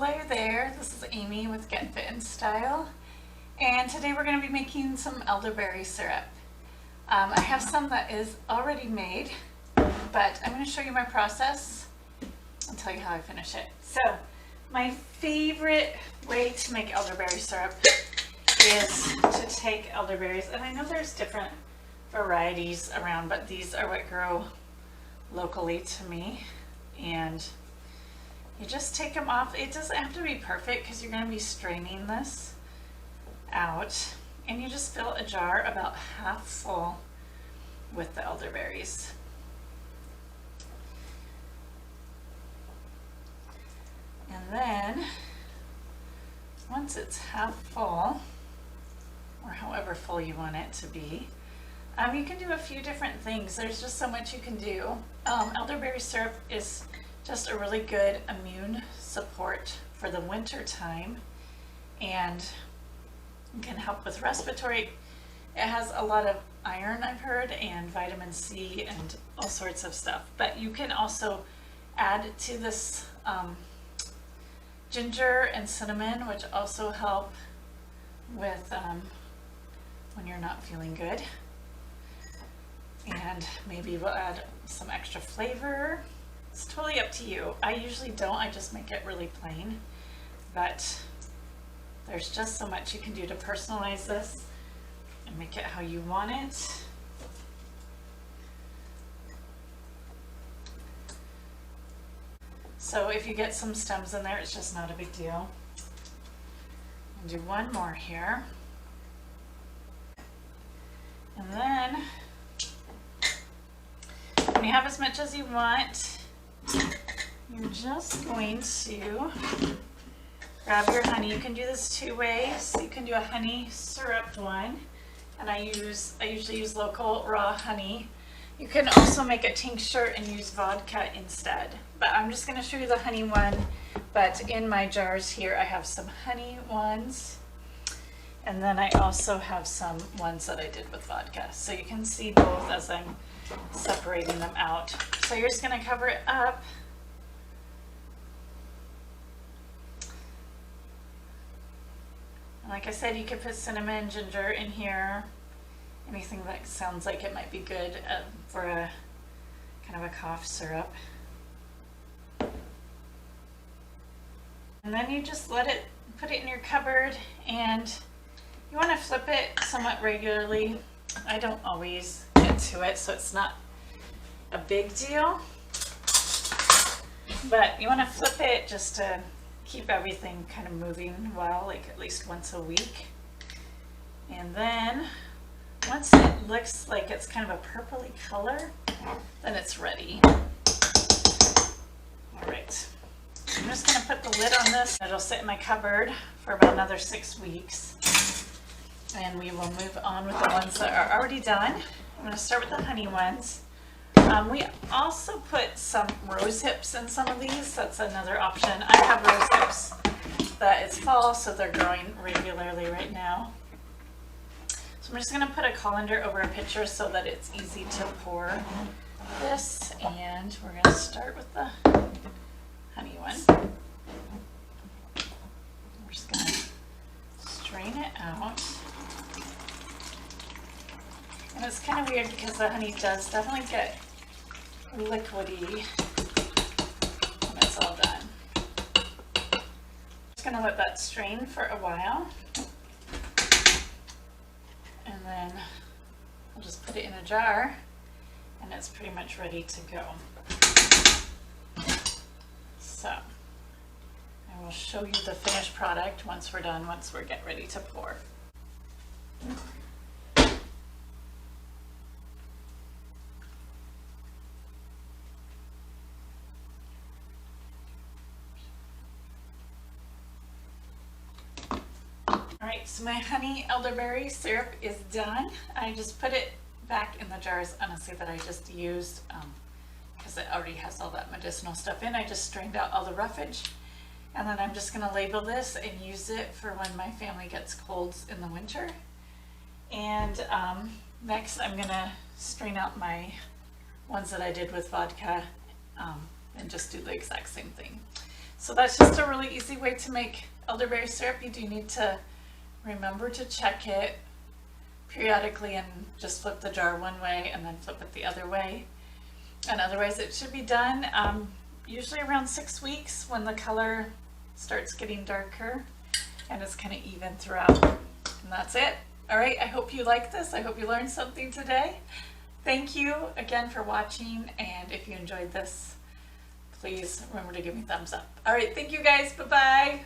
Hello there, this is Amy with Get Fit and Style, and today we're going to be making some elderberry syrup. I have some that is already made, but I'm going to show you my process and tell you how I finish it. So, my favorite way to make elderberry syrup is to take elderberries, and I know there's different varieties around, but these are what grow locally to me, and you just take them off. It doesn't have to be perfect because you're going to be straining this out, and you just fill a jar about half full with the elderberries. And then once it's half full, or however full you want it to be, you can do a few different things. There's just so much you can do. Elderberry syrup is just a really good immune support for the winter time, and can help with respiratory. It has a lot of iron, I've heard, and vitamin C and all sorts of stuff. But you can also add to this ginger and cinnamon, which also help with when you're not feeling good. And maybe we'll add some extra flavor. It's totally up to you. I usually don't, I just make it really plain, but there's just so much you can do to personalize this and make it how you want it. So if you get some stems in there, it's just not a big deal. I'll do one more here. And then when you have as much as you want, you're just going to grab your honey. You can do this two ways. You can do a honey syrup one, and I usually use local raw honey. You can also make a tincture and use vodka instead. But I'm just going to show you the honey one. But in my jars here, I have some honey ones, and then I also have some ones that I did with vodka. So you can see both as I'm separating them out. So you're just going to cover it up. And like I said, you could put cinnamon, ginger in here, anything that sounds like it might be good for a kind of a cough syrup. And then you just let it, put it in your cupboard, and you want to flip it somewhat regularly. I don't always get to it, so it's not a big deal, but you want to flip it just to keep everything kind of moving well, like at least once a week. And then once it looks like it's kind of a purpley color, then it's ready. All right, I'm just going to put the lid on this. It'll sit in my cupboard for about another 6 weeks, and we will move on with the ones that are already done. I'm going to start with the honey ones. We also put some rose hips in some of these. That's another option. I have rose hips, but it's fall, so they're growing regularly right now. So I'm just going to put a colander over a pitcher so that it's easy to pour this, and we're going to start with the honey one. We're just going to strain it out. And it's kind of weird because the honey does definitely get liquidy when it's all done. Just going to let that strain for a while, and then I'll just put it in a jar, and it's pretty much ready to go. So I will show you the finished product once we're done, once we're getting ready to pour. Alright, so my honey elderberry syrup is done. I just put it back in the jars, honestly, that I just used because it already has all that medicinal stuff in. I just strained out all the roughage, and then I'm just going to label this and use it for when my family gets colds in the winter. And next I'm going to strain out my ones that I did with vodka and just do the exact same thing. So that's just a really easy way to make elderberry syrup. You do need to remember to check it periodically and just flip the jar one way and then flip it the other way. And otherwise it should be done usually around 6 weeks when the color starts getting darker and it's kind of even throughout. And that's it. All right, I hope you like this. I hope you learned something today. Thank you again for watching, and if you enjoyed this, please remember to give me a thumbs up. All right, thank you guys. Bye-bye.